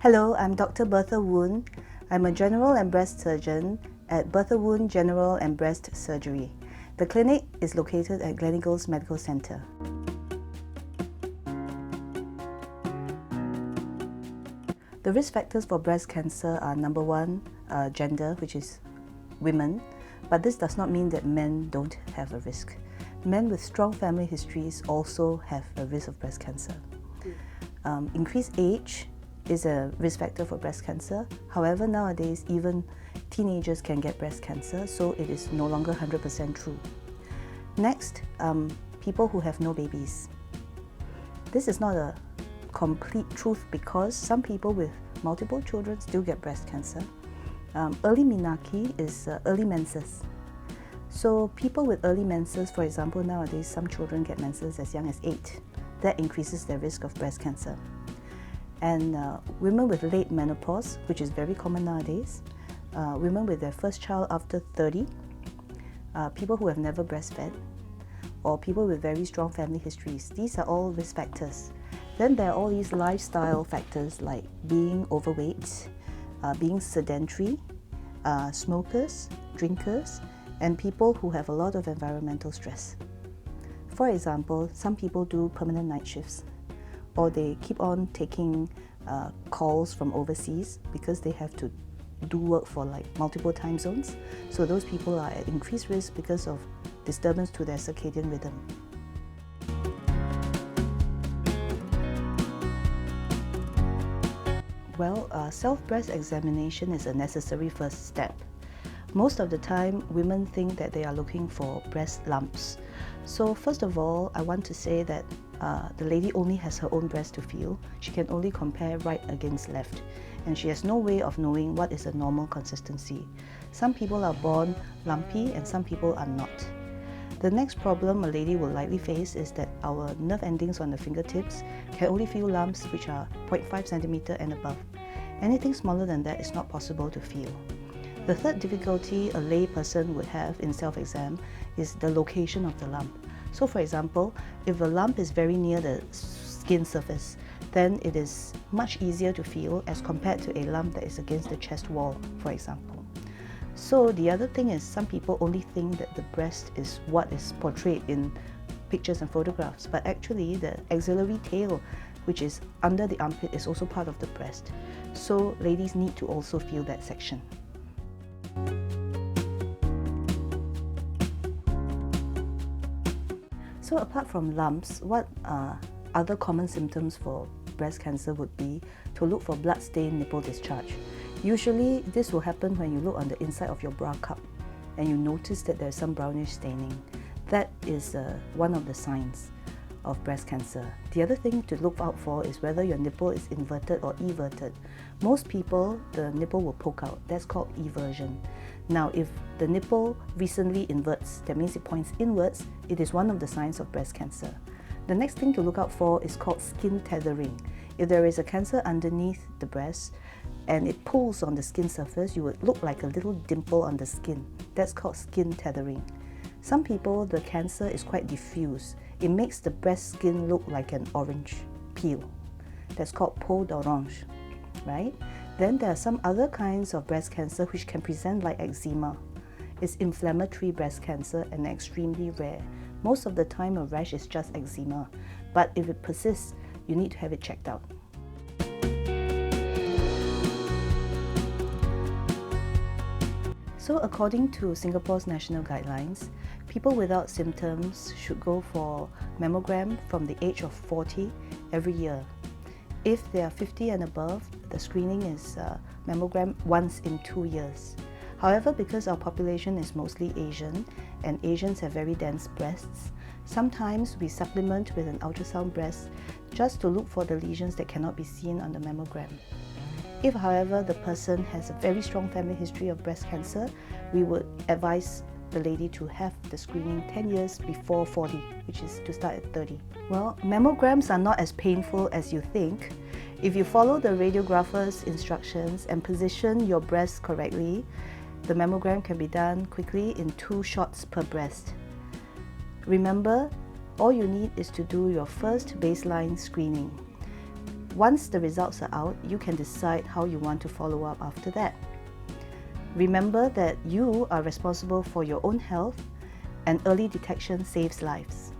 Hello, I'm Dr. Bertha Woon. I'm a general and breast surgeon at Bertha Woon General and Breast Surgery. The clinic is located at Gleneagles Medical Centre. The risk factors for breast cancer are number one, gender, which is women, but this does not mean that men don't have a risk. Men with strong family histories also have a risk of breast cancer. Increased age is a risk factor for breast cancer. However, nowadays even teenagers can get breast cancer, so it is no longer 100% true. Next, people who have no babies. This is not a complete truth because some people with multiple children still get breast cancer. Early menarche is early menses. So people with early menses, for example, nowadays some children get menses as young as 8. That increases their risk of breast cancer. And women with late menopause, which is very common nowadays, women with their first child after 30, people who have never breastfed, or people with very strong family histories. These are all risk factors. Then there are all these lifestyle factors like being overweight, being sedentary, smokers, drinkers, and people who have a lot of environmental stress. For example, some people do permanent night shifts, or they keep on taking calls from overseas because they have to do work for like multiple time zones. So those people are at increased risk because of disturbance to their circadian rhythm. Well, self-breast examination is a necessary first step. Most of the time, women think that they are looking for breast lumps. So first of all, I want to say that the lady only has her own breast to feel. She can only compare right against left, and she has no way of knowing what is a normal consistency. Some people are born lumpy and some people are not. The next problem a lady will likely face is that our nerve endings on the fingertips can only feel lumps which are 0.5 centimeter and above. Anything smaller than that is not possible to feel. The third difficulty a lay person would have in self-exam is the location of the lump. So for example, if a lump is very near the skin surface, then it is much easier to feel as compared to a lump that is against the chest wall, for example. So the other thing is some people only think that the breast is what is portrayed in pictures and photographs, but actually the axillary tail, which is under the armpit, is also part of the breast. So ladies need to also feel that section. So apart from lumps, what other common symptoms for breast cancer would be to look for blood-stained nipple discharge. Usually this will happen when you look on the inside of your bra cup and you notice that there's some brownish staining. That is one of the signs of breast cancer. The other thing to look out for is whether your nipple is inverted or everted. Most people, the nipple will poke out. That's called eversion. Now, if the nipple recently inverts, that means it points inwards, it is one of the signs of breast cancer. The next thing to look out for is called skin tethering. If there is a cancer underneath the breast and it pulls on the skin surface, you would look like a little dimple on the skin. That's called skin tethering. Some people, the cancer is quite diffuse. It makes the breast skin look like an orange peel. That's called peau d'orange, right? Then there are some other kinds of breast cancer which can present like eczema. It's inflammatory breast cancer and extremely rare. Most of the time a rash is just eczema, but if it persists, you need to have it checked out. So according to Singapore's national guidelines, people without symptoms should go for mammogram from the age of 40 every year. If they are 50 and above, the screening is mammogram once in 2 years. However, because our population is mostly Asian and Asians have very dense breasts, sometimes we supplement with an ultrasound breast just to look for the lesions that cannot be seen on the mammogram. If, however, the person has a very strong family history of breast cancer, we would advise the lady to have the screening 10 years before 40, which is to start at 30. Well, mammograms are not as painful as you think. If you follow the radiographer's instructions and position your breast correctly, the mammogram can be done quickly in 2 shots per breast. Remember, all you need is to do your first baseline screening. Once the results are out, you can decide how you want to follow up after that. Remember that you are responsible for your own health, and early detection saves lives.